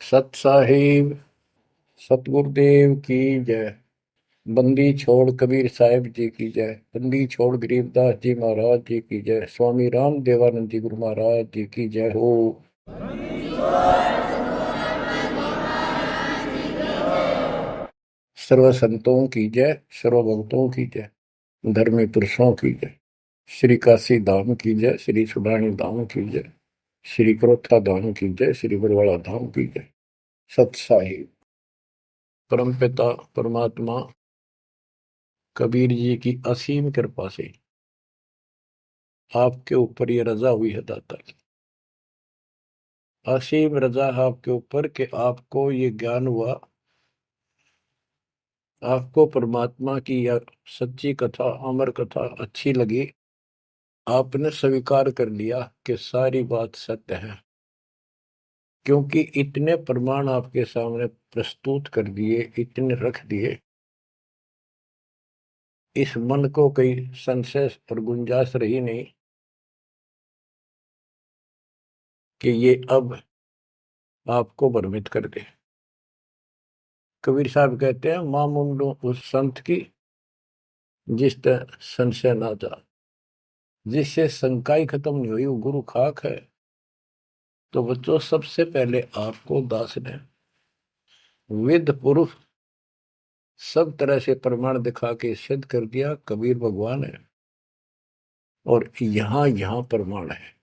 सत साहिब सतगुरुदेव की जय। बंदी छोड़ कबीर साहिब जी की जय। बंदी छोड़ गरीबदास जी महाराज जी की जय। स्वामी राम देवानंद जी गुरु महाराज जी की जय हो। सर्व संतों की जय, सर्व भक्तों की जय, धर्मी पुरुषों की जय। श्री काशी धाम की जय, श्री सुडानी धाम की जय, श्री क्रोथा धाम की जय, श्री बरवाड़ा धाम की जय। सत साहिब परमपिता परमात्मा कबीर जी की असीम कृपा से आपके ऊपर ये रजा हुई है दाता की। असीम रजा है आपके ऊपर कि आपको ये ज्ञान हुआ, आपको परमात्मा की यह सच्ची कथा, अमर कथा अच्छी लगी। आपने स्वीकार कर लिया कि सारी बात सत्य है, क्योंकि इतने प्रमाण आपके सामने प्रस्तुत कर दिए, इतने रख दिए, इस मन को कोई संशय और गुंजाइश रही नहीं कि ये अब आपको भ्रमित कर दे। कबीर साहब कहते हैं, मां मुंडो उस संत की जिस तरह संशय ना जा, जिससे शंका ही खत्म नहीं हुई, वो गुरु खाक है। तो बच्चों, सबसे पहले आपको दास ने वेद पुरुष सब तरह से प्रमाण दिखा के सिद्ध कर दिया कबीर भगवान है। और यहां यहां प्रमाण है,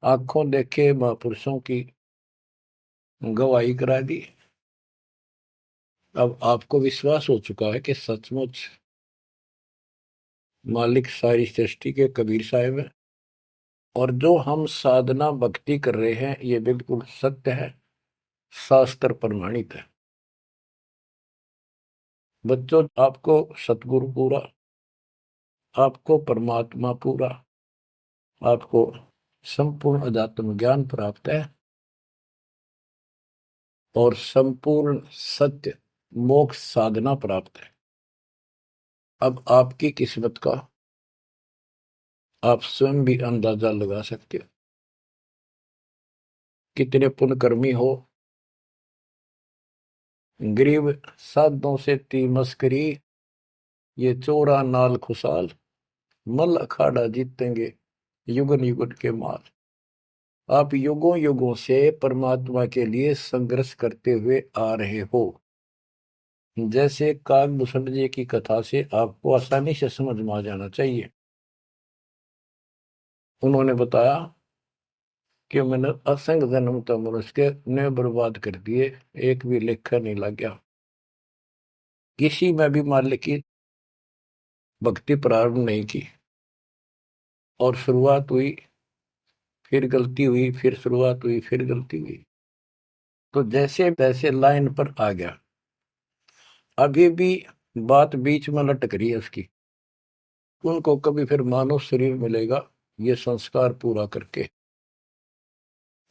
आंखों देखे महापुरुषों की गवाही करा दी। अब आपको विश्वास हो चुका है कि सचमुच मालिक सारी सृष्टि के कबीर साहिब है, और जो हम साधना भक्ति कर रहे हैं ये बिल्कुल सत्य है, शास्त्र प्रमाणित है। बच्चों, आपको सतगुरु पूरा, आपको परमात्मा पूरा, आपको संपूर्ण अध्यात्म ज्ञान प्राप्त है, और संपूर्ण सत्य मोक्ष साधना प्राप्त है। अब आपकी किस्मत का आप स्वयं भी अंदाजा लगा सकते हो। कितने पुण्यकर्मी हो, गरीब साधों से ती मस्करी, ये चोरा नाल खुशाल, मल अखाड़ा जीतेंगे युगन युगन के माल। आप युगों युगों से परमात्मा के लिए संघर्ष करते हुए आ रहे हो। जैसे काकभूषण जी की कथा से आपको आसानी से समझ में आ जाना चाहिए। उन्होंने बताया कि मैंने असंख्य जन्म तो मनुष्य के ने बर्बाद कर दिए, एक भी लेखा नहीं लग गया। किसी में भी मालिक की भक्ति प्रारंभ नहीं की, और शुरुआत हुई, फिर गलती हुई, फिर शुरुआत हुई, फिर गलती हुई, तो जैसे तैसे लाइन पर आ गया। अभी भी बात बीच में लटक रही है उसकी। उनको कभी फिर मानव शरीर मिलेगा ये संस्कार पूरा करके,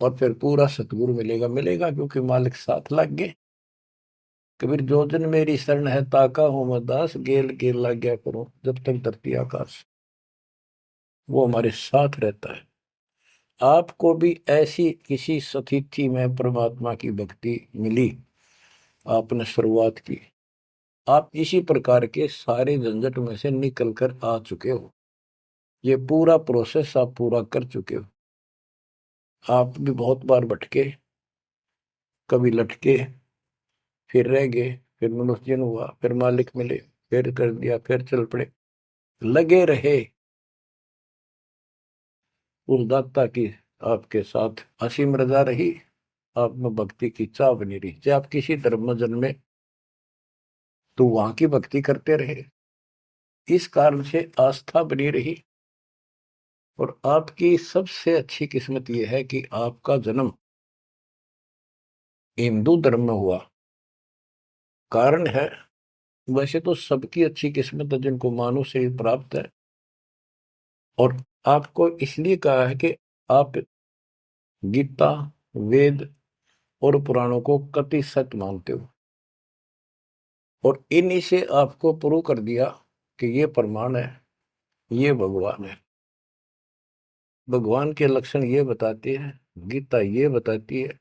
और फिर पूरा सतगुरु मिलेगा। मिलेगा क्योंकि मालिक साथ लग गए। कबीर जो जन मेरी शरण है ताका हूं मैं दास, गेल गेल लग गया करूं जब तक धरती आकाश। वो हमारे साथ रहता है। आपको भी ऐसी किसी स्थिति में परमात्मा की भक्ति मिली, आपने शुरुआत की, आप इसी प्रकार के सारे झंझट में से निकल कर आ चुके हो। ये पूरा प्रोसेस आप पूरा कर चुके हो। आप भी बहुत बार भटके, कभी लटके, फिर रह गए, फिर मनुष्य जन्म हुआ, फिर मालिक मिले, फिर कर दिया, फिर चल पड़े। लगे रहे उस दाता की आपके साथ असीम रजा रही, आप में भक्ति की चाह बनी रही। चाहे आप किसी धर्म में जन्मे तो वहां की भक्ति करते रहे, इस कारण से आस्था बनी रही। और आपकी सबसे अच्छी किस्मत यह है कि आपका जन्म हिंदू धर्म में हुआ। कारण है, वैसे तो सबकी अच्छी किस्मत है जिनको मानव शरीर प्राप्त है, और आपको इसलिए कहा है कि आप गीता, वेद और पुराणों को कति सत्य मानते हो, और इन्हीं से आपको प्रूव कर दिया कि ये प्रमाण है, ये भगवान है। भगवान के लक्षण ये बताते हैं, गीता ये बताती है,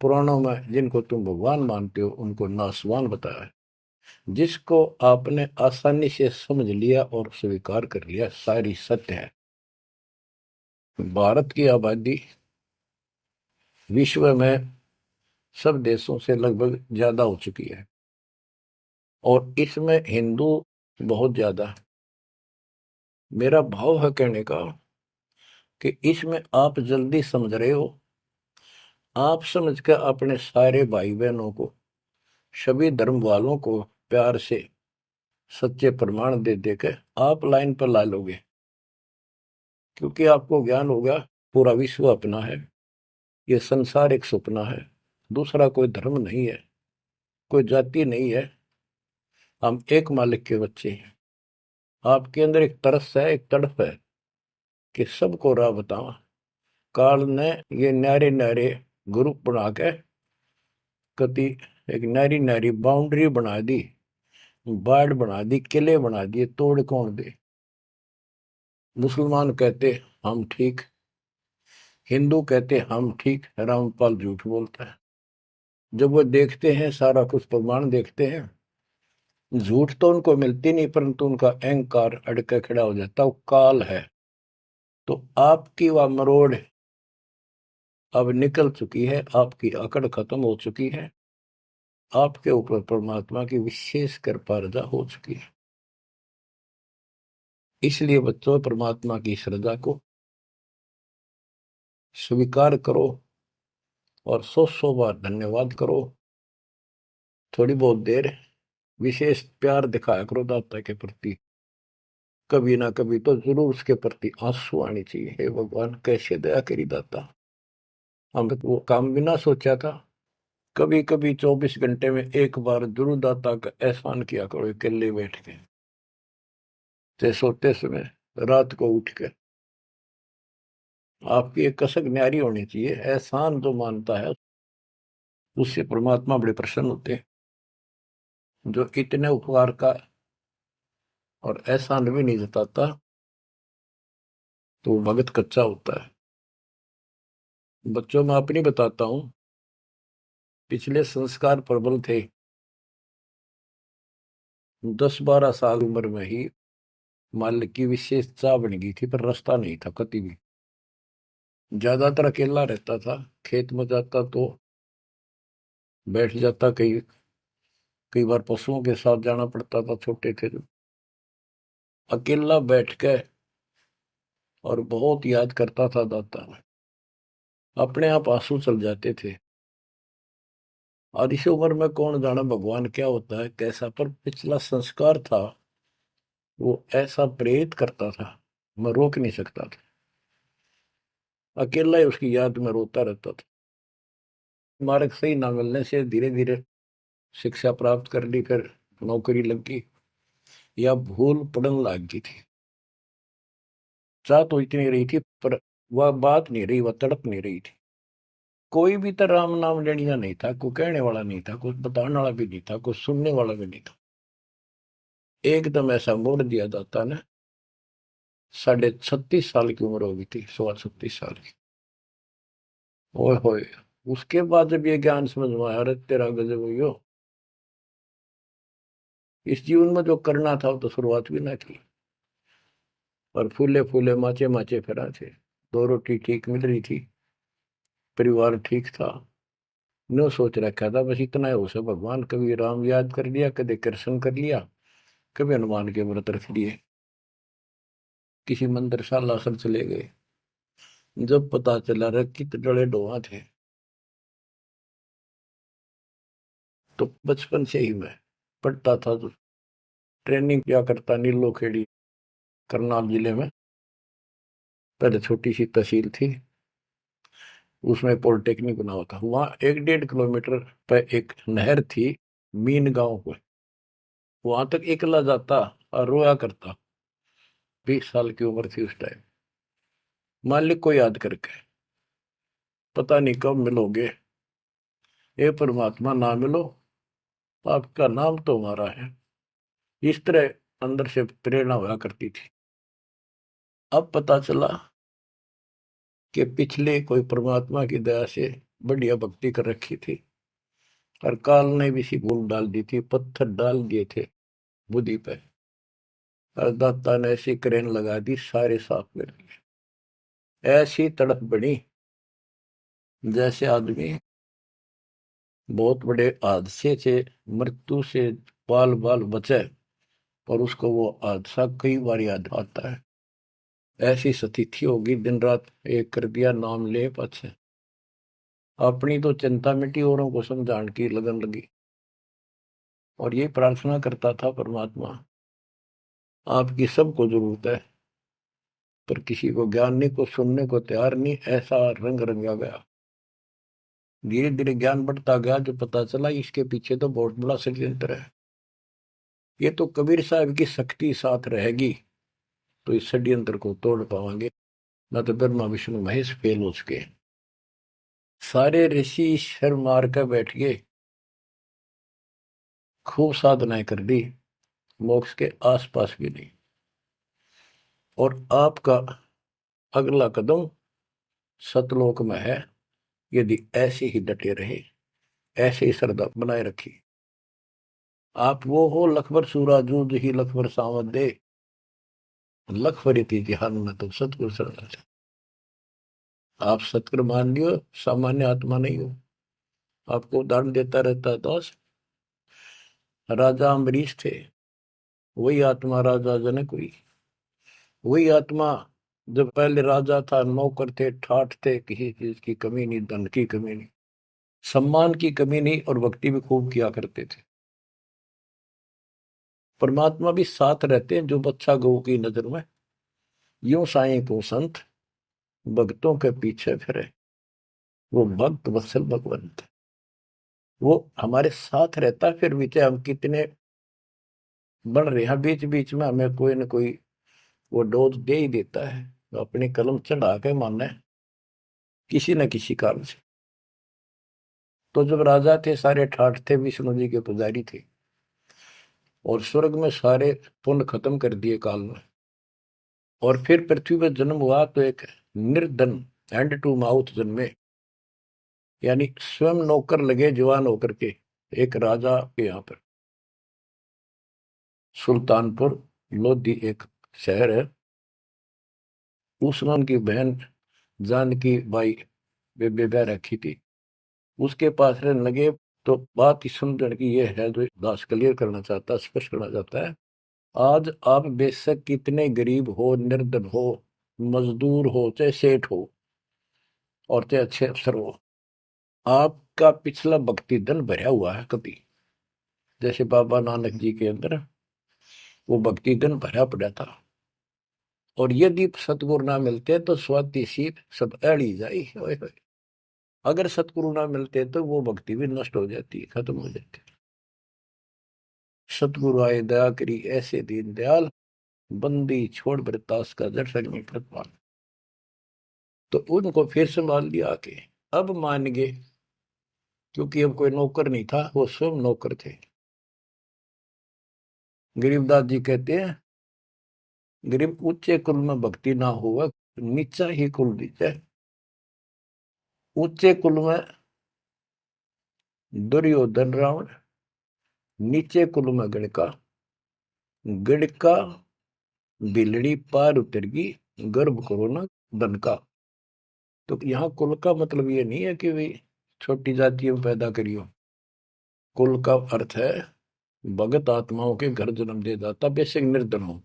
पुराणों में जिनको तुम भगवान मानते हो उनको नासवान बताया है। जिसको आपने आसानी से समझ लिया और स्वीकार कर लिया, सारी सत्य है। भारत की आबादी विश्व में सब देशों से लगभग ज्यादा हो चुकी है और इसमें हिंदू बहुत ज्यादा है। मेरा भाव है कहने का कि इसमें आप जल्दी समझ रहे हो। आप समझ कर अपने सारे भाई बहनों को, सभी धर्म वालों को प्यार से सच्चे प्रमाण दे देकर आप लाइन पर ला लोगे, क्योंकि आपको ज्ञान होगा पूरा विश्व अपना है, ये संसार एक सपना है, दूसरा कोई धर्म नहीं है, कोई जाति नहीं है, हम एक मालिक के बच्चे हैं। आपके अंदर एक तरस है, एक तड़प है कि सबको राह बतावा। काल ने ये न्यारे न्यारे ग्रुप बना के कति एक नारी नारी बाउंड्री बना दी, बाढ़ बना दी, किले बना दिए, तोड़ कौन दे। मुसलमान कहते हम ठीक, हिंदू कहते हम ठीक, रामपाल झूठ बोलता है। जब वो देखते हैं सारा कुछ प्रमाण देखते हैं, झूठ तो उनको मिलती नहीं, परंतु उनका अहंकार अड़के खड़ा हो जाता, वो काल है। तो आपकी वह मरोड़ अब निकल चुकी है, आपकी अकड़ खत्म हो चुकी है, आपके ऊपर परमात्मा की विशेष कृपा रजा हो चुकी है। इसलिए बच्चों, परमात्मा की श्रद्धा को स्वीकार करो और 100 बार धन्यवाद करो। थोड़ी बहुत देर विशेष प्यार दिखाया करो दाता के प्रति, कभी ना कभी तो जरूर उसके प्रति आंसू आनी चाहिए। हे भगवान, कैसे दया करी दाता, हमने वो काम बिना सोचा था। कभी कभी 24 घंटे में एक बार जरूर दाता का एहसान किया करो, अकेले बैठ के, चाहे सोते समय, रात को उठ के। आपकी एक कसक न्यारी होनी चाहिए। एहसान जो मानता है उससे परमात्मा बड़े प्रसन्न होते हैं। जो इतने उपकार का और एहसान भी नहीं जताता तो भगत कच्चा होता है। बच्चों में अपनी बताता हूं, पिछले संस्कार प्रबल थे। 10-12 साल उम्र में ही माल की विशेष चाह बन गई थी, पर रास्ता नहीं था कति भी। ज्यादातर अकेला रहता था, खेत में जाता तो बैठ जाता, कई बार पशुओं के साथ जाना पड़ता था, छोटे थे जो। अकेला बैठ के और बहुत याद करता था दाता, अपने आप आंसू चल जाते थे। और इस उम्र में कौन जाना भगवान क्या होता है कैसा, पर पिछला संस्कार था वो ऐसा प्रेरित करता था, मैं रोक नहीं सकता था। अकेला ही उसकी याद में रोता रहता था। मार्ग सही ना मिलने से धीरे धीरे शिक्षा प्राप्त कर ली, फिर नौकरी लग गई, या भूल पड़न लग गई थी। चाह तो इतनी रही थी, पर वह बात नहीं रही, वह तड़प नहीं रही थी। कोई भी तो राम नाम लेनिया नहीं था, कोई कहने वाला नहीं था, कुछ बताने वाला भी नहीं था, कुछ सुनने वाला भी नहीं था। एकदम ऐसा मोड़ दिया दाता ने। 36.5 साल की उम्र हो गई थी, 36.5 साल की। ओए होए, उसके बाद जब ये ज्ञान समझ में आया, अरे तेरा गजब हुई, इस जीवन में जो करना था वो तो शुरुआत भी ना की। और फूले फूले माचे माचे फिरा थे, 2 रोटी ठीक मिल रही थी, परिवार ठीक था। नो सोच रखा था बस इतना है उसे, भगवान कभी राम याद कर लिया, कभी कृष्ण कर लिया, कभी हनुमान के व्रत रख लिए, किसी मंदिर शाला सब चले गए। जब पता चला रे कित डले डोहा थे, तो बचपन से ही मैं पढ़ता था, तो ट्रेनिंग क्या करता नीलो खेड़ी, करनाल जिले में। पहले छोटी सी तहसील थी, उसमें पॉलिटेक्निक बना हुआ था। वहां 1-1.5 किलोमीटर पे एक नहर थी, मीन गांव को। वहां तक एकला जाता और रोया करता। 20 साल की उम्र थी उस टाइम। मालिक को याद करके, पता नहीं कब मिलोगे, ये परमात्मा ना मिलो, आपका नाम तो हमारा है। इस तरह अंदर से प्रेरणा हुआ करती थी। अब पता चला कि पिछले कोई परमात्मा की दया से बढ़िया भक्ति कर रखी थी, और काल ने भी सी भूल डाल दी थी, पत्थर डाल दिए थे बुद्धि पे, और दाता ने ऐसी क्रेन लगा दी, सारे साफ कर दिए। ऐसी तड़प बनी जैसे आदमी बहुत बड़े हादसे से, मृत्यु से बाल बाल बचे और उसको वो हादसा कई बार याद आता है। ऐसी स्थिति होगी, दिन रात एक कर दिया, नाम ले पाछे। अपनी तो चिंता मिटी, औरों को समझाने की लगन लगी। और ये प्रार्थना करता था, परमात्मा आपकी सबको जरूरत है, पर किसी को ज्ञानी को सुनने को तैयार नहीं। ऐसा रंग रंगा गया, धीरे धीरे ज्ञान बढ़ता गया, जो पता चला इसके पीछे तो बहुत बड़ा षड्यंत्र है। ये तो कबीर साहब की शक्ति साथ रहेगी तो इस षड्यंत्र को तोड़ पाएंगे, न तो ब्रह्मा विष्णु महेश फेल हो चुके। सारे ऋषि शर मार कर बैठ गए, खूब साधनाएं कर दी, मोक्ष के आसपास भी नहीं। और आपका अगला कदम सतलोक में है, यदि ऐसे ही डटे रहे, ऐसे ही श्रद्धा बनाए रखी। आप वो हो लखबर सूराजूद ही लखबर सावत दे, लखबर तिहान में तो सतगुरु शरण। आप सतगुरु मान लियो, सामान्य आत्मा नहीं हो। आपको उदाहरण देता रहता है दास। राजा अम्बरीश थे, वही आत्मा राजा जनक हुई। वही आत्मा जब पहले राजा था, नौकर थे, ठाठ थे, किसी चीज की कमी नहीं, धन की कमी नहीं, सम्मान की कमी नहीं, और भक्ति भी खूब किया करते थे। परमात्मा भी साथ रहते हैं जो बच्चा गौ की नजर में। यूं साईं को संत भक्तों के पीछे फिरे, वो भक्त वत्सल भगवंत। वो हमारे साथ रहता है, फिर भी चाहे हम कितने बढ़ रहे हैं, बीच बीच में हमें कोई ना कोई वो डोज दे ही देता है, तो अपनी कलम चढ़ा के मानना है किसी न किसी कारण से। तो जब राजा थे, सारे ठाठ थे, विष्णु जी के पुजारी थे, और स्वर्ग में सारे पुण्य खत्म कर दिए काल में, और फिर पृथ्वी पर जन्म हुआ तो एक निर्धन हैंड टू माउथ जन्मे, यानी स्वयं नौकर लगे जवान होकर के। एक राजा के यहाँ पर सुल्तानपुर लोधी एक शहर है, उसमें उनकी बहन जानकी बाई बेबे रखी थी, उसके पास रहने लगे। तो बात इस सुंदर की ये है, जो दास क्लियर करना चाहता, स्पष्ट करना चाहता है। आज आप बेशक कितने गरीब हो, निर्धन हो, मजदूर हो, चाहे सेठ हो, और चाहे अच्छे अफसर हो, आपका पिछला भक्ति धन भरा हुआ है कभी। जैसे बाबा नानक जी के अंदर वो भक्ति धन भरा पड़ा था, और यदि सतगुरु ना मिलते तो स्वाति सी सब अड़ी जाई। अगर सतगुरु ना मिलते तो वो भक्ति भी नष्ट हो जाती, खत्म हो जाती। सतगुरु आए दया करी ऐसे दीन दयाल, बंदी छोड़ बरतास का जड़ सगनी प्रतिपाल। तो उनको फिर संभाल लिया आके, अब मान गए, क्योंकि अब कोई नौकर नहीं था, वो स्वयं नौकर थे। गरीबदास जी कहते हैं, गरीब ऊंचे कुल में भक्ति ना हुआ, नीचा ही कुल दीजिए। ऊंचे कुल में दुर्योधन रावण, नीचे कुल में गणका, गणका बिलड़ी पार उतर गई, गर्भ करो ना धन का। तो यहाँ कुल का मतलब ये नहीं है कि भाई छोटी जातियों में पैदा करियो। कुल का अर्थ है भगत आत्माओं के घर जन्म दे जाता, बेशक निर्धन हो।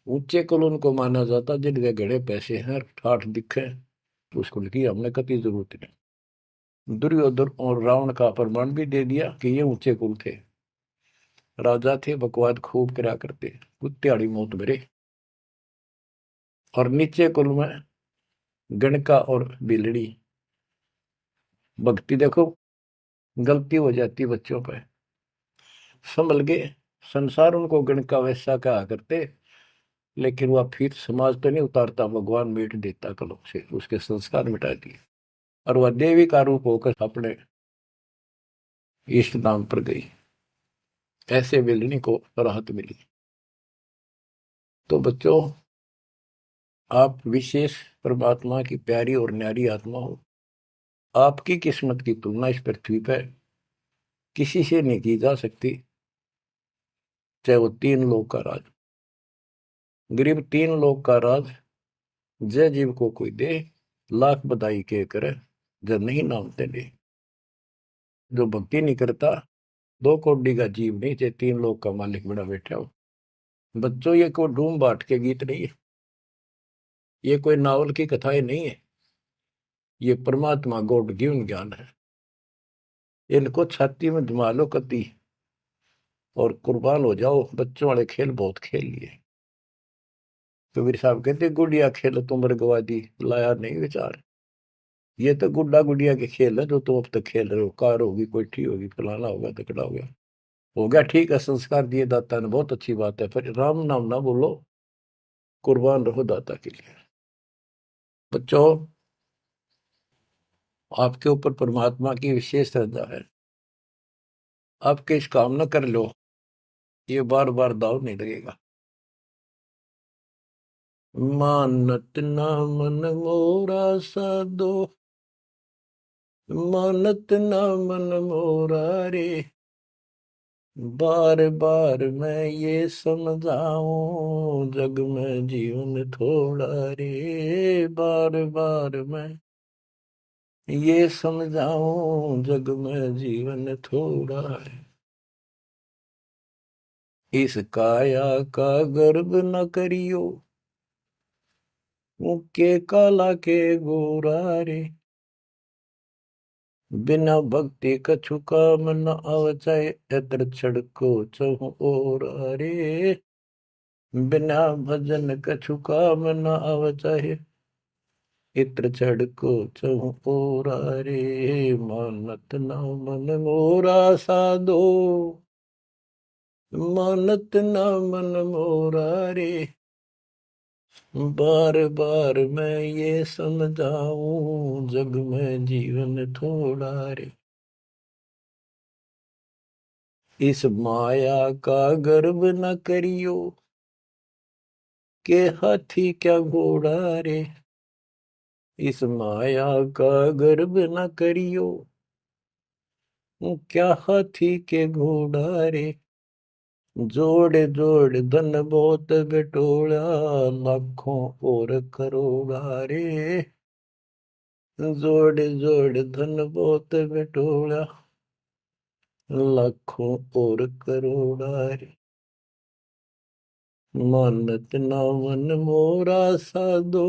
ऊंचे कुल उनको माना जाता जिनके घड़े पैसे हैं, ठाठ दिखे, तो उस कुल की हमने कति जरूरत नहीं। दुर्योधन और रावण का प्रमाण भी दे दिया कि ये ऊंचे कुल थे, राजा थे, बकवाद खूब करा करते, कुत्तेआड़ी मौत भरे। और नीचे कुल में गणका और बिलड़ी, भक्ति देखो गलती हो जाती बच्चों पर, संभल गए। संसार उनको गणका वैसा कहा करते, लेकिन वह फिर समाज तो नहीं उतारता, भगवान मिट देता कलम से, उसके संस्कार मिटा दिए, और वह देवी का रूप होकर अपने इष्ट धाम पर गई। ऐसे बिलनी को राहत मिली। तो बच्चों, आप विशेष परमात्मा की प्यारी और न्यारी आत्मा हो। आपकी किस्मत की तुलना इस पृथ्वी पर किसी से नहीं की जा सकती, चाहे वो तीन लोग का राज। गरीब तीन लोग का राज जय जीव को कोई दे, लाख बधाई के करे, जब नहीं नामते ले। जो भक्ति नहीं करता, दो कौड़ी का जीव नहीं, चाहे तीन लोग का मालिक बड़ा बैठा हो। बच्चों, ये कोई डूम बाट के गीत नहीं है, ये कोई नावल की कथाएं नहीं है, ये परमात्मा गॉड गिवन ज्ञान है। इनको छाती में जमा लो कति और कुर्बान हो जाओ। बच्चों वाले खेल बहुत खेल लिए। कबीर साहब कहते गुड़िया खेल तुम गवा दी, लाया नहीं विचार। ये तो गुड्डा गुड़िया के खेल है जो तुम अब तक खेल रहे हो। कार होगी, कोठी होगी, फलाना होगा, तकड़ा हो गया ठीक है। संस्कार दिए दाता ने, बहुत अच्छी बात है, पर राम नाम ना बोलो, कुर्बान रहो दाता के लिए। बच्चों, आपके ऊपर परमात्मा की विशेष श्रद्धा है। आपके इस काम न कर लो, ये बार बार दाव नहीं लगेगा। मानत ना मन मोरा साधो, मानत ना मन मोरा रे। बार बार मैं ये समझाऊं, जग में जीवन थोड़ा रे। बार बार मैं ये समझाऊं, जग में जीवन थोड़ा है। इस काया का गर्व न करियो, मुक्के काला के गोरा रे। बिना भक्ति कछु काम न आवचाए, एतर छड़को चहु और रे। बिना भजन कछु काम न आवचाए, इत्र छड़को चहु और रे। मानत न मन मोरा साधो, मानत न मन मोरा रे। बार बार मैं ये समझाऊं, जग में जीवन थोड़ा रे। इस माया का गर्व न करियो, के हाथी क्या घोड़ा रे। इस माया का गर्व न करियो, क्या हाथी के घोड़ा रे। जोड़ जोड़ धन बहुत बटोला, लाखों और करोड़ा रे। जोड़ जोड़ धन बहुत बटोला, लाखों और करोड़ा रे। मानत ना मन मोरा साधो,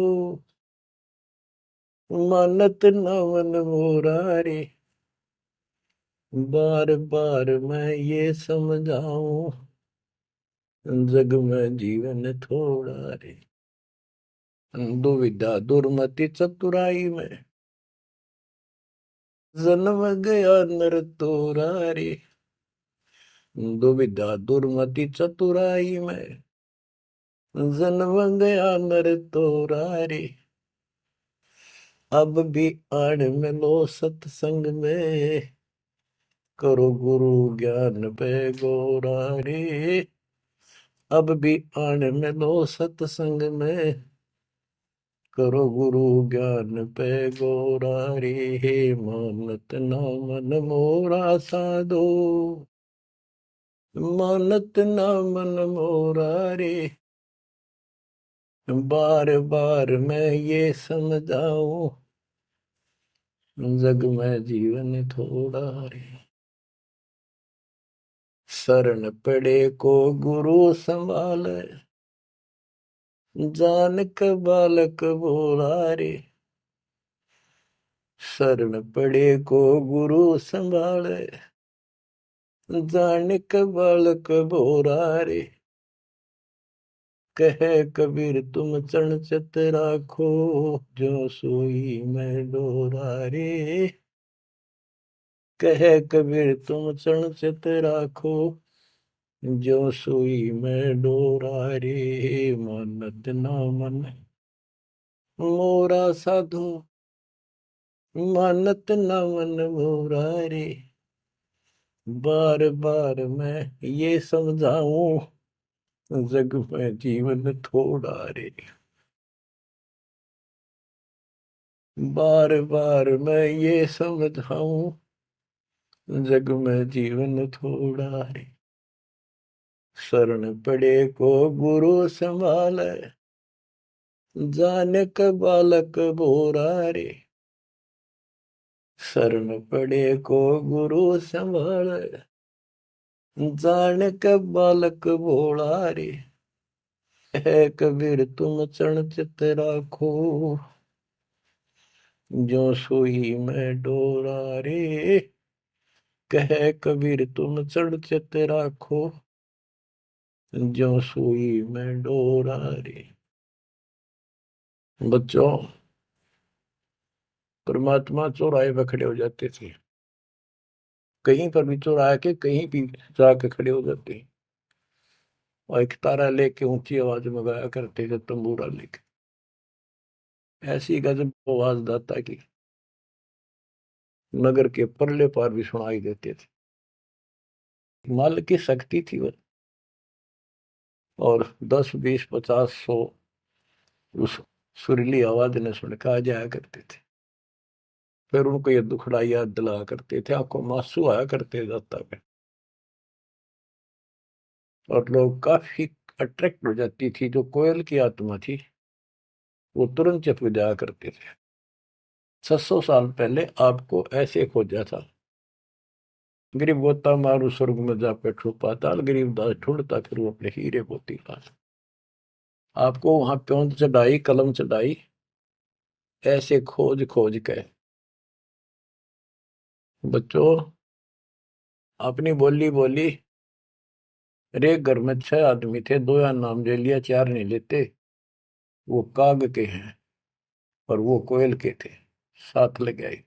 मानत ना मन मोरा रे। बार बार मैं ये समझाऊं, जग में जीवन थोड़ा रे। दुविधा दुर्मति चतुराई में, जन्म गया नर तोरा रे। दुविधा दुर्मति चतुराई में, जन्म गया नर तोरा रे। अब भी आड़ मिलो सत्संग में, करो गुरु ज्ञान पे गोरा रे। अब भी आड़ मिलो सत्संग में, करो गुरु ज्ञान पे गोरा रे। मानत ना मन मोरा साधो, मानत ना मन मोरा रे। बार बार मैं ये समझाऊं, जग में जीवन थोड़ा रे। शरण पड़े को गुरु संभाले, जान के बालक बोला रे। शरण पड़े को गुरु संभाले, जान के बालक बोरा रे। कहे कबीर तुम चरण चित राखो, जो सोई मैं डोरा रे। कहे कबीर तुम चरण चित राखो, जो सोई मैं डोरा रे। मानत ना मन मोरा साधो, मानत न मन मोरा रे। बार बार मैं ये समझाऊं, जग में जीवन थोड़ा रे। बार बार मैं ये समझाऊं, जग में जीवन थोड़ा रे। शरण पड़े को गुरु संभाले, जाने का बालक बोरा रे। शरण पड़े को गुरु संभाले, जाने का बालक बोला रे। है कबीर तुम चरण चित राखो, जो सोई में डोरा रे। कहे कबीर तुम चढ़ चित राखो, जो सुई में डोरा रे। बच्चों, परमात्मा चौराहे पर खड़े हो जाते थे, कहीं पर भी चौराहे के कहीं भी जाके खड़े हो जाते हैं, और एक तारा लेके ऊंची आवाज में गाया करते थे, तंबूरा लेके। ऐसी गजब आवाज दाता की नगर के परले पार भी सुनाई देते थे। माल की शक्ति थी वो, और 10 20 50 100 उस सुरीली आवाज ने सुन के आ जाया करते थे। फिर उनको ये दुखड़ा याद दिलाया करते थे, आंखों में आंसू आया करते दाता के, और लोग काफी अट्रैक्ट हो जाती थी। जो कोयल की आत्मा थी वो तुरंत चप जाया करते थे। 600 साल पहले आपको ऐसे खोजा था, गरीब गोता मारू स्वर्ग में जा बैठो पाताल, गरीब दास ढूंढता फिर वो अपने हीरे मोती पास। आपको वहां प्योंद चढ़ाई, कलम चढ़ाई, ऐसे खोज खोज के। बच्चों, अपनी बोली बोली। एक घर में 6 आदमी थे, 2 या नाम ले लिया, 4 नहीं लेते। वो काग के हैं और वो कोयल के थे, साथ लग गए।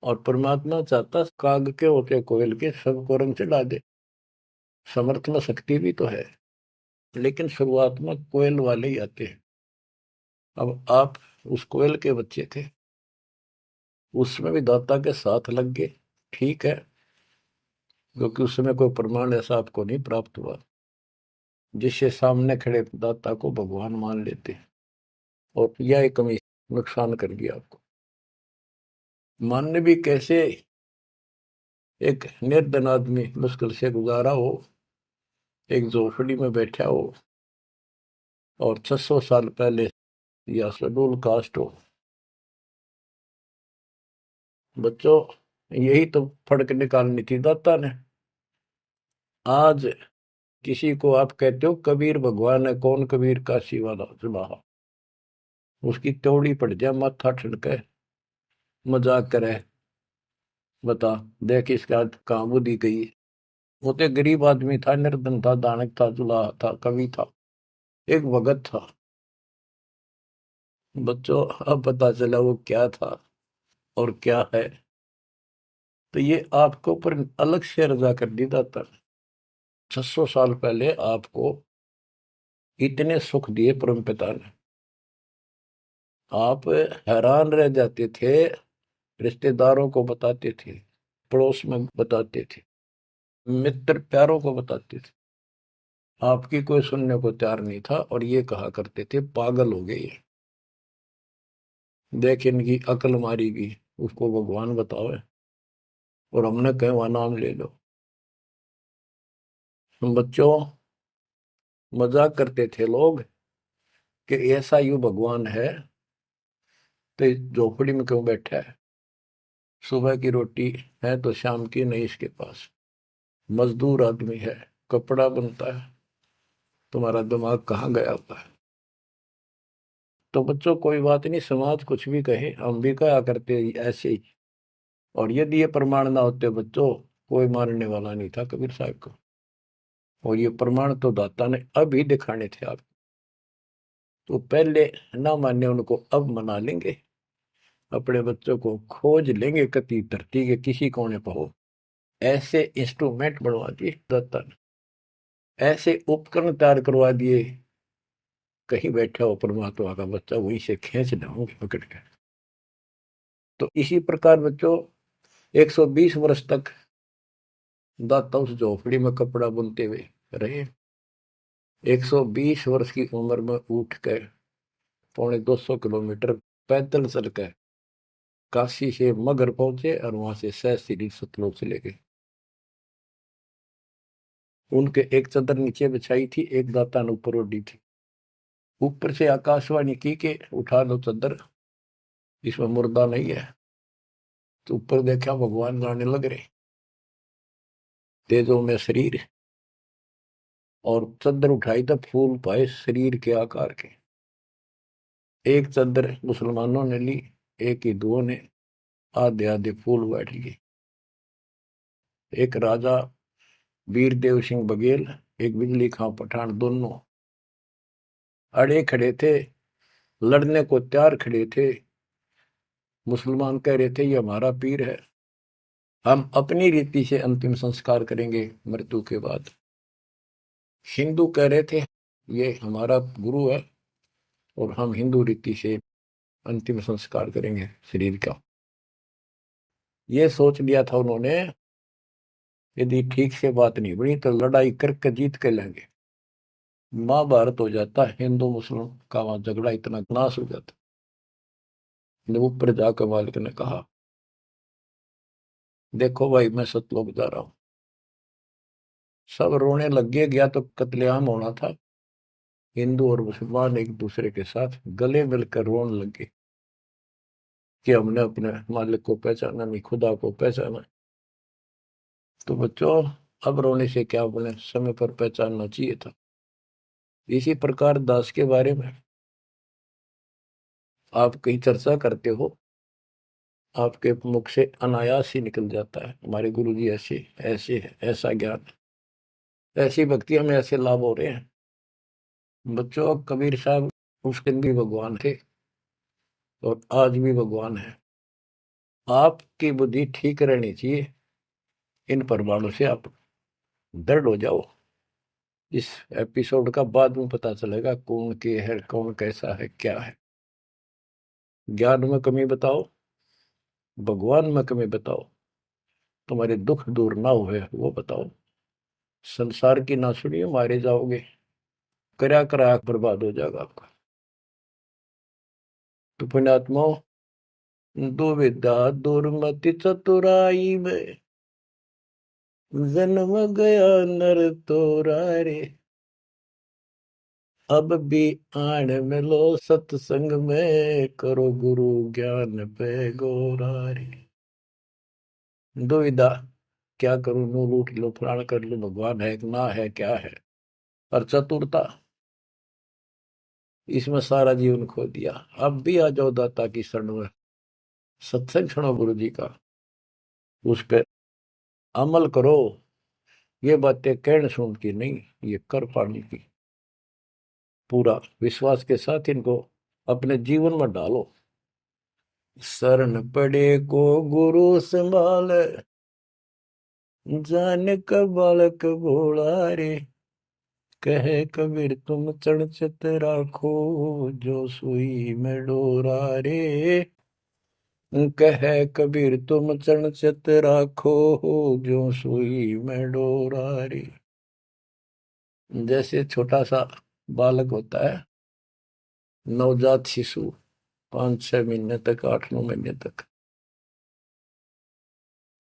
और परमात्मा चाहता काग के होते कोयल के सबको रंग चढ़ा दे। समर्थ में शक्ति भी तो है, लेकिन शुरुआत में कोयल वाले ही आते हैं। अब आप उस कोयल के बच्चे थे, उसमें भी दाता के साथ लग गए, ठीक है, क्योंकि उस समय कोई प्रमाण ऐसा आपको नहीं प्राप्त हुआ जिससे सामने खड़े दाता को भगवान मान लेते, और यह एक कमी नुकसान कर गया आपको। मानने भी कैसे? एक निर्धन आदमी मुश्किल से गुजारा हो, एक झोपड़ी में बैठा हो, और 600 साल पहले या शेड्यूल कास्ट हो। बच्चों, यही तो फर्क निकालनी थी दाता ने। आज किसी को आप कहते हो कबीर भगवान है, कौन कबीर काशी वाला जुलाहा, उसकी त्योड़ी पड़ जाए, माथा ठनके, मजाक करे, बता देख इसका कहाँ बुद्धि गई। वो तो गरीब आदमी था, निर्धन था, दानक था, जुलाहा था, कवि था, एक भगत था। बच्चों, अब पता चला वो क्या था और क्या है। तो ये आपके ऊपर अलग से रजा कर दी दाता। 600 साल पहले आपको इतने सुख दिए परमपिता ने, आप हैरान रह जाते थे, रिश्तेदारों को बताते थे, पड़ोस में बताते थे, मित्र प्यारों को बताते थे। आपकी कोई सुनने को तैयार नहीं था, और ये कहा करते थे पागल हो गए ये, देख इनकी अकल मारी गई, उसको भगवान बताओ, और हमने कहे वह नाम ले लो। बच्चों, मजाक करते थे लोग कि ऐसा यू भगवान है तो झोपड़ी में क्यों बैठा है, सुबह की रोटी है तो शाम की नहीं इसके पास, मजदूर आदमी है, कपड़ा बनता है, तुम्हारा दिमाग कहाँ गया होता है। तो बच्चों, कोई बात नहीं, समाज कुछ भी कहे, हम भी कहा करते ऐसे ही। और यदि ये प्रमाण ना होते बच्चों, कोई मारने वाला नहीं था कबीर साहब को। और ये प्रमाण तो दाता ने अब ही दिखाने थे आपको। तो पहले ना माने उनको, अब मना लेंगे, अपने बच्चों को खोज लेंगे कति धरती के किसी कोने पर हो। ऐसे इंस्ट्रूमेंट बनवा दिए दाता ने, ऐसे उपकरण तैयार करवा दिए, कहीं बैठा हो परमात्मा का बच्चा वहीं से खींच लाऊंगे पकड़ के। तो इसी प्रकार बच्चों, 120 वर्ष तक दाता उस झोपड़ी में कपड़ा बुनते हुए रहे। 120 वर्ष की उम्र में उठ कर 250 किलोमीटर पैदल चल कर काशी से मगर पहुंचे और वहां से सहस्त्री सतलोक चले गए। उनके एक चादर नीचे बिछाई थी, एक दाता ने ऊपर ओढ़ी थी। ऊपर से आकाशवाणी की के उठा लो चादर, इसमें मुर्दा नहीं है। तो ऊपर देखा भगवान जाने लग रहे, तेजों में शरीर, और चादर उठाई तो फूल पाए शरीर के आकार के। एक चादर मुसलमानों ने ली, एक हिंदुओं ने, आधे आधे फूल बैठ लिए। एक राजा वीरदेव सिंह बघेल, एक बिजली खां पठान, दोनों अड़े खड़े थे, लड़ने को तैयार खड़े थे। मुसलमान कह रहे थे ये हमारा पीर है, हम अपनी रीति से अंतिम संस्कार करेंगे मृत्यु के बाद। हिंदू कह रहे थे ये हमारा गुरु है और हम हिंदू रीति से अंतिम संस्कार करेंगे शरीर का। ये सोच लिया था उन्होंने, यदि ठीक से बात नहीं बनी तो लड़ाई करके जीत के लेंगे। महाभारत हो जाता, हिंदू मुस्लिम का वहां झगड़ा इतना नाश हो जाता। ऊपर जाकर मालिक ने कहा देखो भाई मैं सतलोक जा रहा हूं। सब रोने लग गया तो कत्लेआम होना था। हिंदू और मुसलमान एक दूसरे के साथ गले मिलकर रोने लगे कि हमने अपने मालिक को पहचाना नहीं, खुदा को पहचाना। तो बच्चों अब रोने से क्या बोले, समय पर पहचानना चाहिए था। इसी प्रकार दास के बारे में आप कहीं चर्चा करते हो, आपके मुख से अनायास ही निकल जाता है हमारे गुरु जी ऐसे ऐसे है, ऐसा ज्ञान, ऐसी भक्ति हमें ऐसे लाभ हो रहे हैं। बच्चों कबीर साहब उस दिन भी भगवान थे और आज भी भगवान है। आपकी बुद्धि ठीक रहनी चाहिए, इन प्रमाणों से आप दृढ़ हो जाओ। इस एपिसोड का बाद में पता चलेगा कौन के है, कौन कैसा है, क्या है। ज्ञान में कमी बताओ, भगवान में कमी बताओ, तुम्हारे दुख दूर ना हुए वो बताओ। संसार की ना सुनिए, मारे जाओगे, करा करा बर्बाद हो जाएगा आपका। तो पुण्यात्मा, दुविधा दुर्मति चतुराई में जन्म गया नर तोरा रे। अब भी आण मिलो सत्संग में, करो गुरु ज्ञान पे गोरा रे। दुविधा, क्या करूं, नू लूट लो, फलाण कर लो, भगवान है कि ना है, क्या है। और चतुरता, इसमें सारा जीवन खो दिया। अब भी आ जाओ दाता की शरण में, सत्संग सुनो गुरु जी का, उस पर अमल करो। ये बातें कहने सुन की नहीं, ये कर पाने की। पूरा विश्वास के साथ इनको अपने जीवन में डालो। शरण पड़े को गुरु संभाल, जान का बालक भोला रे। कहे कबीर तुम चढ़ राखो, जो सुई में डोरा रे। कहे कबीर तुम चढ़ राखो, जो सुई में डोरा रे। जैसे छोटा सा बालक होता है, नवजात शिशु, 5-6 महीने तक, 8-9 महीने तक,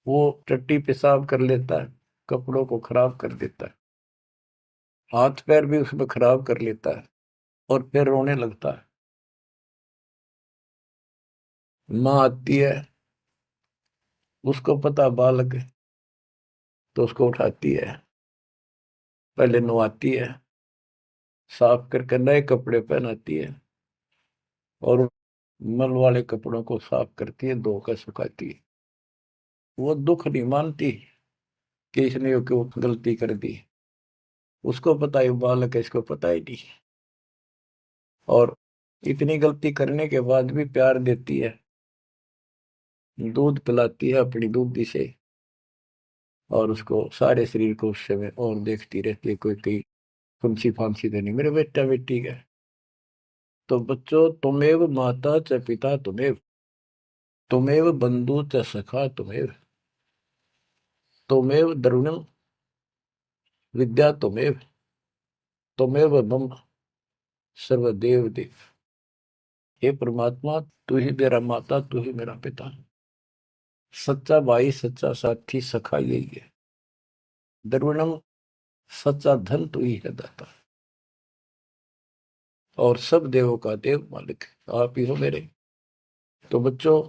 वो टट्टी पेशाब कर लेता है, कपड़ों को खराब कर देता है, हाथ पैर भी उसमें खराब कर लेता है और फिर रोने लगता है। माँ आती है, उसको पता बालक है, तो उसको उठाती है, पहले नहलाती है, साफ करके नए कपड़े पहनाती है और मल वाले कपड़ों को साफ करती है, धोकर सुखाती है। वो दुख नहीं मानती कि इसने क्यों गलती कर दी, उसको पता है बालक है, इसको पता ही नहीं। और इतनी गलती करने के बाद भी प्यार देती है, दूध पिलाती है अपनी दूधी से, और उसको सारे शरीर को उस समय और देखती रहती है, कोई कहीं फुंसी फांसी तो नहीं, मेरे बेटा बेटी है। तो बच्चों, तुमेव माता च पिता तुमेव, तुमेव बंधु च सखा तुमेव, तुमेव द्रविणम विद्या तुमेव, तुमेव मम सर्वदेव देव। हे परमात्मा, तू ही मेरा माता, तू ही मेरा पिता, सच्चा भाई, सच्चा साथी, सखा यही है। द्रविणम, सच्चा धन तू ही है दाता, और सब देवों का देव मालिक आप ही हो मेरे। तो बच्चों,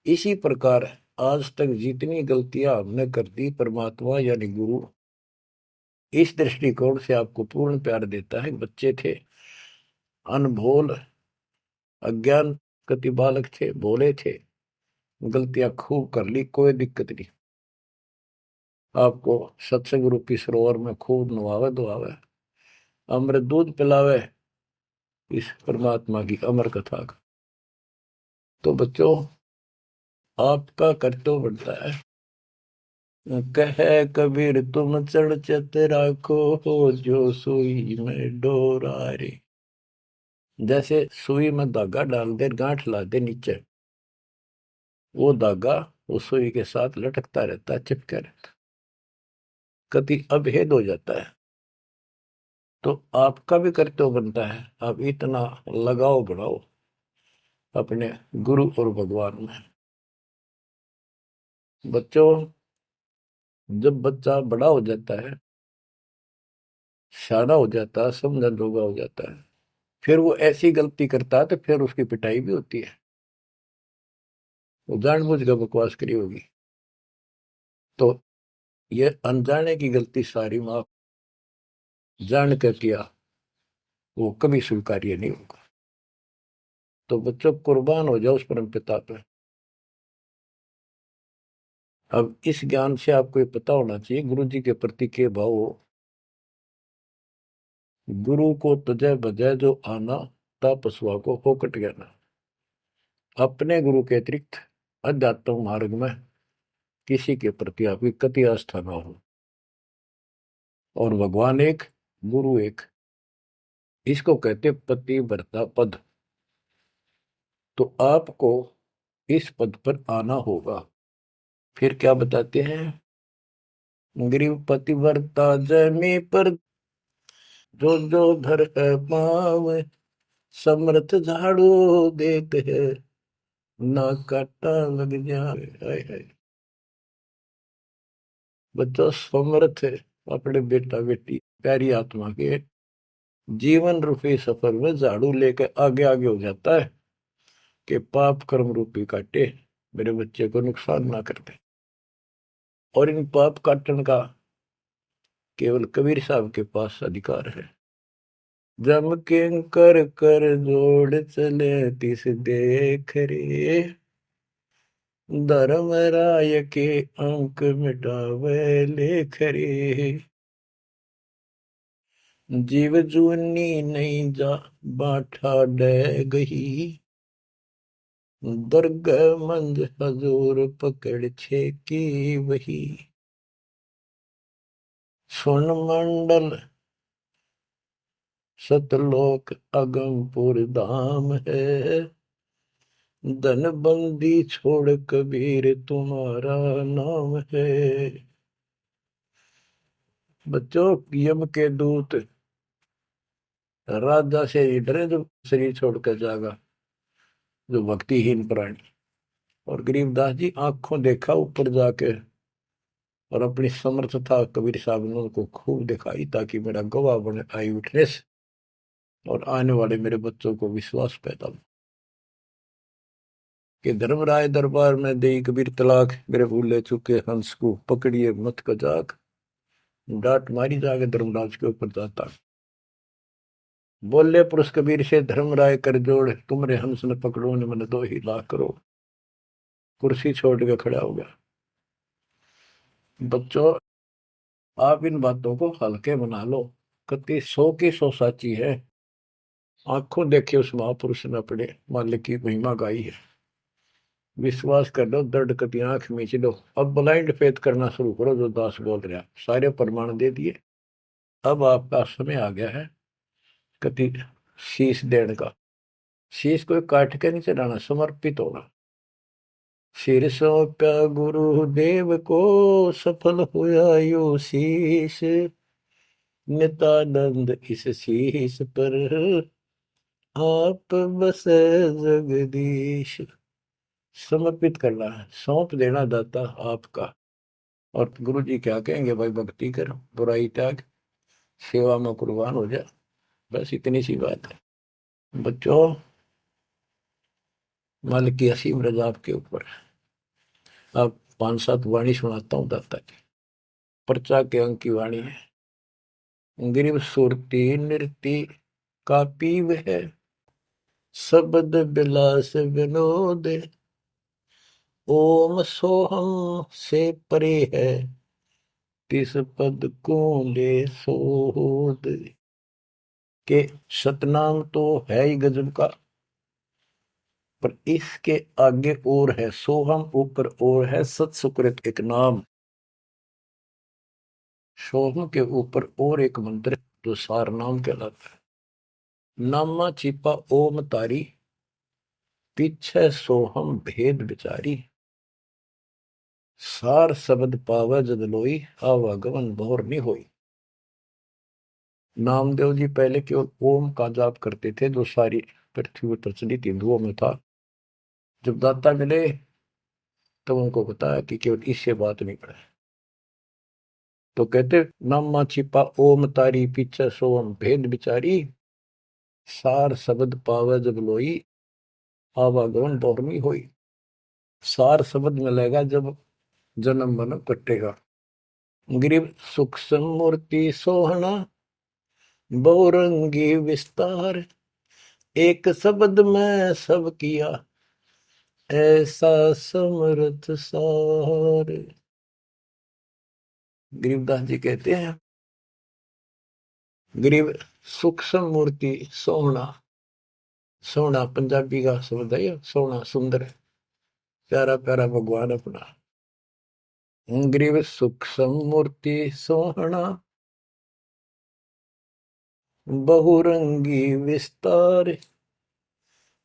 इसी प्रकार आज तक जितनी गलतियां हमने कर दी, परमात्मा यानी गुरु इस दृष्टिकोण से आपको पूर्ण प्यार देता है। बच्चे थे, अनभोल, अज्ञान, कति बालक थे, भोले थे, गलतियां खूब कर ली, कोई दिक्कत नहीं। आपको सत्संग रूपी सरोवर में खूब नवावे धोआवे, अमृत दूध पिलावे इस परमात्मा की अमर कथा का। तो बच्चों, आपका कर्तव्य बनता है, कहे कबीर तुम चढ़ चत राखो, हो जो सुई में डोरा रे। जैसे सुई में धागा डाल दे, गांठ ला दे नीचे, वो धागा उस सुई के साथ लटकता रहता है, चिपका रहता है, कभी अभेद हो जाता है। तो आपका भी कर्तव्य बनता है, आप इतना लगाव बढ़ाओ अपने गुरु और भगवान में। बच्चों, जब बच्चा बड़ा हो जाता है, सियाना हो जाता है, समझन जोगा हो जाता है, फिर वो ऐसी गलती करता है तो फिर उसकी पिटाई भी होती है। वो जानबूझ कर बकवास करी होगी, तो ये अनजाने की गलती सारी माफ, जान कर किया वो कभी स्वीकार्य नहीं होगा। तो बच्चों, कुर्बान हो जाओ उस परम पिता पे। अब इस ज्ञान से आपको ये पता होना चाहिए गुरु जी के प्रति के भाव हो। गुरु को तजय बजय जो आना, तापसवा को फोकट ज्ञाना। अपने गुरु के अतिरिक्त अध्यात्म मार्ग में किसी के प्रति आपकी कति आस्था ना हो। और भगवान एक, गुरु एक, इसको कहते पतिव्रता पद। तो आपको इस पद पर आना होगा। फिर क्या बताते हैं, ग्रीव पतिव्रता जमी पर, जो जो धर है पाव, समर्थ झाड़ू देते है, ना काटा लग जाए। बच्चों, समर्थ है अपने बेटा बेटी प्यारी आत्मा के जीवन रूपी सफर में झाड़ू लेकर आगे आगे हो जाता है कि पाप कर्म रूपी काटे मेरे बच्चे को नुकसान ना करते। और इन पाप काटन का केवल कबीर साहब के पास अधिकार है। जम के कर कर जोड़ चले तिस देख रे, धर्म राय के अंक मिटावे लेख रे। जीव जूनी नहीं जा बाठा डे गही, दुर्ग मंद हजूर पकड़ छे की वही। सुन मंडल सतलोक अगमपुर धाम है, धन बंदी छोड़ कबीर तुम्हारा नाम है। बच्चों, यम के दूत राजा से डरे जो शरीर छोड़कर जागा, जो भक्तिहीन प्राणी। और गरीबदास जी आंखों देखा ऊपर जाके, और अपनी समर्थता कबीर साहब ने उनको खूब दिखाई, ताकि मेरा गवाह बने आई विटनेस, और आने वाले मेरे बच्चों को विश्वास पैदा हो कि धर्मराय दरबार में दे कबीर तलाक, मेरे भूले चुके हंस को पकड़िए मत कजाक, डांट मारी जाके धर्मराज के ऊपर जाता। बोले पुरुष कबीर से धर्मराय कर जोड़, तुमरे हंस न पकड़ो न मन 2 ही लाख करो। कुर्सी छोड़ के खड़ा हो गया। बच्चों, आप इन बातों को हल्के बना लो, कति 100 की 100 साची है। आंखों देखे उस महापुरुष ने अपने मालिक की महिमा गाई है। विश्वास कर लो, दर्द कति आंख मीच लो। अब ब्लाइंड फेथ करना शुरू करो, जो दास बोल रहा। सारे प्रमाण दे दिए, अब आपका समय आ गया है कति शीश देने का। शीश को काट के नहीं चढ़ाना, समर्पित होना। सिर सौंप्या गुरुदेव को, सफल हुआ यो शीश, नित्यानंद इस शीश पर आप बसे जगदीश। समर्पित करना है, सौंप देना दाता आपका। और गुरु जी क्या कहेंगे, भाई भक्ति कर, बुराई त्याग, सेवा में कुर्बान हो जा। बस इतनी सी बात है बच्चों। मालिक की असीम रजा आपके ऊपर। अब 5-7 वाणी सुनाता हूँ दाता की। पर्चा के अंक की वाणी है। गिरिव सुरती नृति का पीव है, शब्द बिलास विनोद। ओम सोहम से परे है, तिस पद को ले सोद। के सतनाम तो है ही गजब का, पर इसके आगे और है सोहम, ऊपर और है सत सुकृत एक नाम। सोहम के ऊपर और एक मंत्र जो सार नाम कहलाता है। नामा छिपा ओम तारी, पीछे सोहम भेद विचारी। सार शब्द पावा जद लोई, आवागमन भोर नहीं होई। नामदेव जी पहले केवल ओम का जाप करते थे, जो सारी पृथ्वी पर प्रचलित हिंदुओं में था। जब दाता मिले तो उनको बताया कि केवल इससे बात नहीं पड़े। तो कहते नामा छिपा ओम तारी, पीछे सोम भेद विचारी। सार शब्द पावे जब लोई, आवागमन बहुरमी होई। सार शब्द मिलेगा जब जन्म मन कटेगा। गिरिव सुख समूर्ति सोहना, बहुरंगी विस्तार। एक शब्द में सब किया, ऐसा समर्थ सार। गरीबदास जी कहते हैं, गरीब सूक्ष्म मूर्ति सोहना। सोहना पंजाबी का शब्द है, सोहना सुंदर, प्यारा प्यारा भगवान अपना। गरीब सूक्ष्म मूर्ति सोहना, बहुरंगी विस्तार।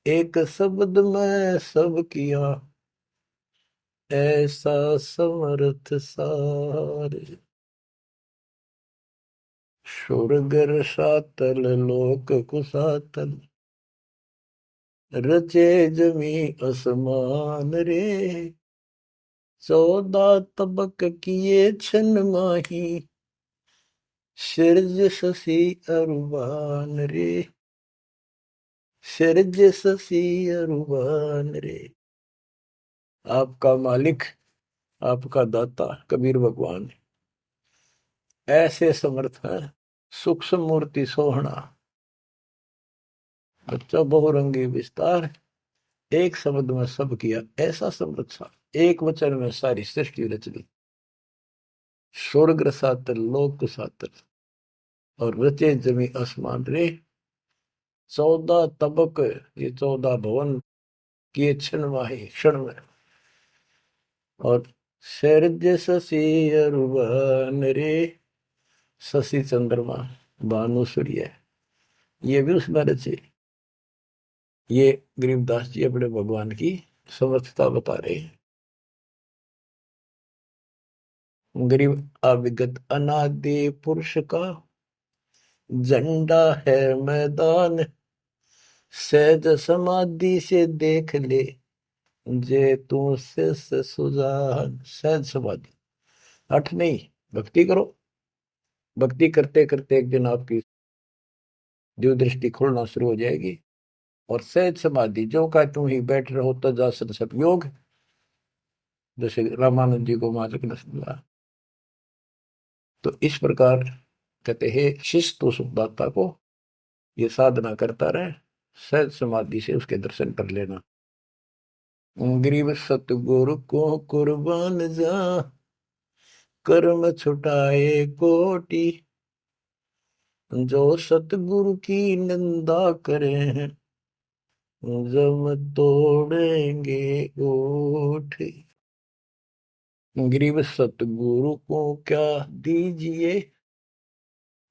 एक शब्द में सब किया, ऐसा समर्थ सार। सुरगर सातल लोक कुसातल, रचे जमी असमान रे। 14 तबक किए छन माही, सिरज शशि अरुबान रे। सिरज शशि अरुबान रे। आपका मालिक, आपका दाता कबीर भगवान ऐसे समर्थ है। सूक्ष्म मूर्ति सोहना, बच्चा बहुरंगी विस्तार। एक शब्द में सब किया, ऐसा समर्थ सा। एक वचन में सारी सृष्टि रच दी। स्वर्ग सातल लोक सातल, और रचे जमी आसमान रे। 14 तबक, ये 14 भवन किए क्षण माही, क्षण में। और शरज शशि अरुबन रे। शशि चंद्रमा, भानु सूर्य, ये भी उसमें रचे। ये गरीबदास जी अपने भगवान की समर्थता बता रहे हैं। गरीब अविगत अनादि पुरुष का, झंडा है मैदान। सहज समाधि से देख ले, जे तू से सुजान। सहज समाधि, हठ नहीं, भक्ति करो। भक्ति करते करते एक दिन आपकी दिव्य दृष्टि खुलना शुरू हो जाएगी। और सहज समाधि, जो का तुम ही बैठ रहो तजासर सब योग, जैसे रामानंद जी को मालिक ने समझा। तो इस प्रकार कहते हैं शिष्य तो सुखदाता को ये साधना करता रहे, सहज समाधि से उसके दर्शन कर लेना। गरीब सतगुरु को कुर्बान जा, कर्म छुटाए कोटि। जो सतगुरु की निंदा करें, जम तोड़ेंगे ओठ। गरीब सतगुरु को क्या दीजिए,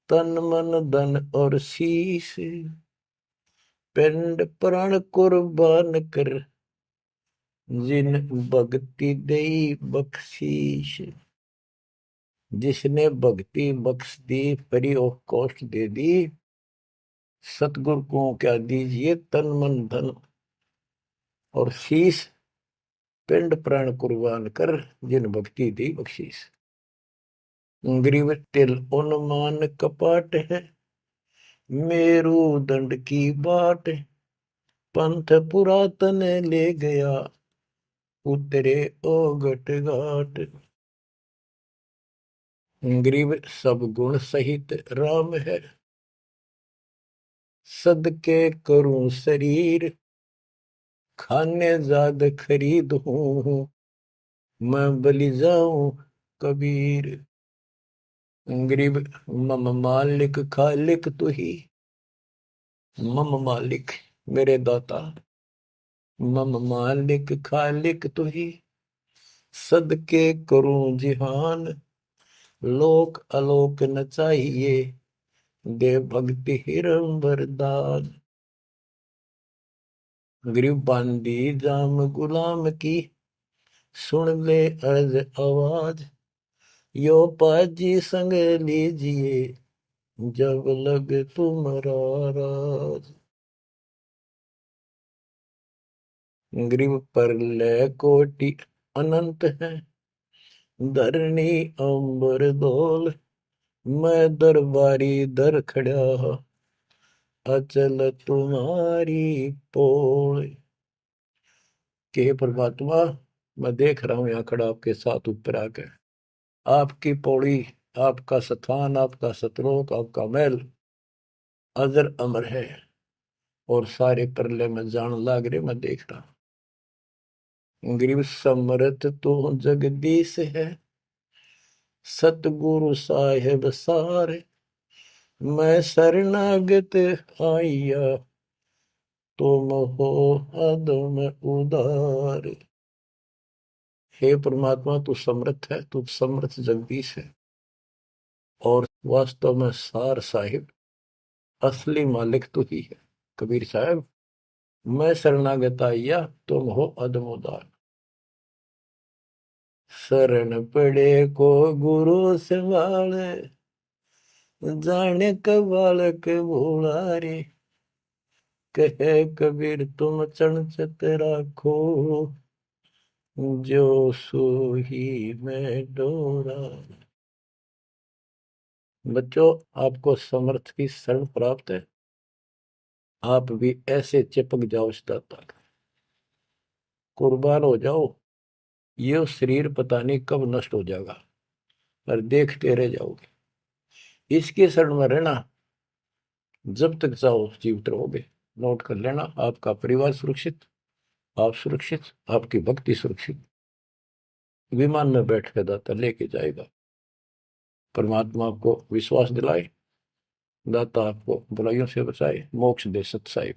तन मन धन और शीश। पिंड प्राण कुर्बान कर, जिन भक्ति दई बख्शीश। जिसने भक्ति बख्श दी, फ्री ऑफ कॉस्ट दे दी, सतगुरु को क्या दीजिए तन मन धन, और शीश पिंड प्राण कुर्बान कर, जिन भक्ति दी बख्शीस। ग्रीव तिल उन्मान कपाट है, मेरू दंड की बाट, पंथ पुरातन ले गया, उतरे ओगट घाट। ग्रीव सब गुण सहित राम है, सदके करूं शरीर, खाने जाद खरीद हूं, मैं बलि जाऊं कबीर। ग्रीब मम मालिक खालिक तू ही, मम मालिक मेरे दाता, मम मालिक खालिक तू ही, सदके करूं जिहान, लोक अलोक न चाहिए, दे भक्ति हिरम वरदान। ग्रीब बांदी जाम गुलाम की, सुन ले अर्ज आवाज, यो पाजी संग लीजिए, जब लग तुम्हारा राज। ग्रीव पर ले कोटि अनंत है, धरणी अंबर धोल, मैं दरबारी दर खड़ा, अचल तुम्हारी पोल। के परमात्मा, मैं देख रहा हूं यहाँ खड़ा आपके साथ ऊपर आकर, आपकी पौड़ी, आपका स्थान, आपका सतलोक, आपका महल अजर अमर है, और सारे परले में जान लाग रहे, मैं देख रहा हूं। ग्रीव समरथ तो जगदीश है, सतगुरु साहेब सारे, मैं शरणागत आइया, तुम हो अदम उदार। हे परमात्मा, तू समर्थ है, तू समर्थ जगदीश है, और वास्तव में सार साहिब असली मालिक तू ही है। कबीर साहब, मैं शरणागत आइया, तुम हो अदम उदार। शरण पड़े को गुरु संभाले, जाने का बालक भोला रे, कहे कबीर तुम चणचत राखो, जो सोही में डोरा। बच्चों, आपको समर्थ की शरण प्राप्त है, आप भी ऐसे चिपक जाओ इस दाता, कुर्बान हो जाओ। ये शरीर पता नहीं कब नष्ट हो जाएगा, पर देखते रह जाओगे। इसके शरण में रहना, जब तक चाहो जीवित रहोगे। नोट कर लेना, आपका परिवार सुरक्षित, आप सुरक्षित, आपकी भक्ति सुरक्षित। विमान में बैठ कर दाता लेके जाएगा। परमात्मा आपको विश्वास दिलाए, दाता आपको बुराइयों से बचाए, मोक्ष दे सत साहिब।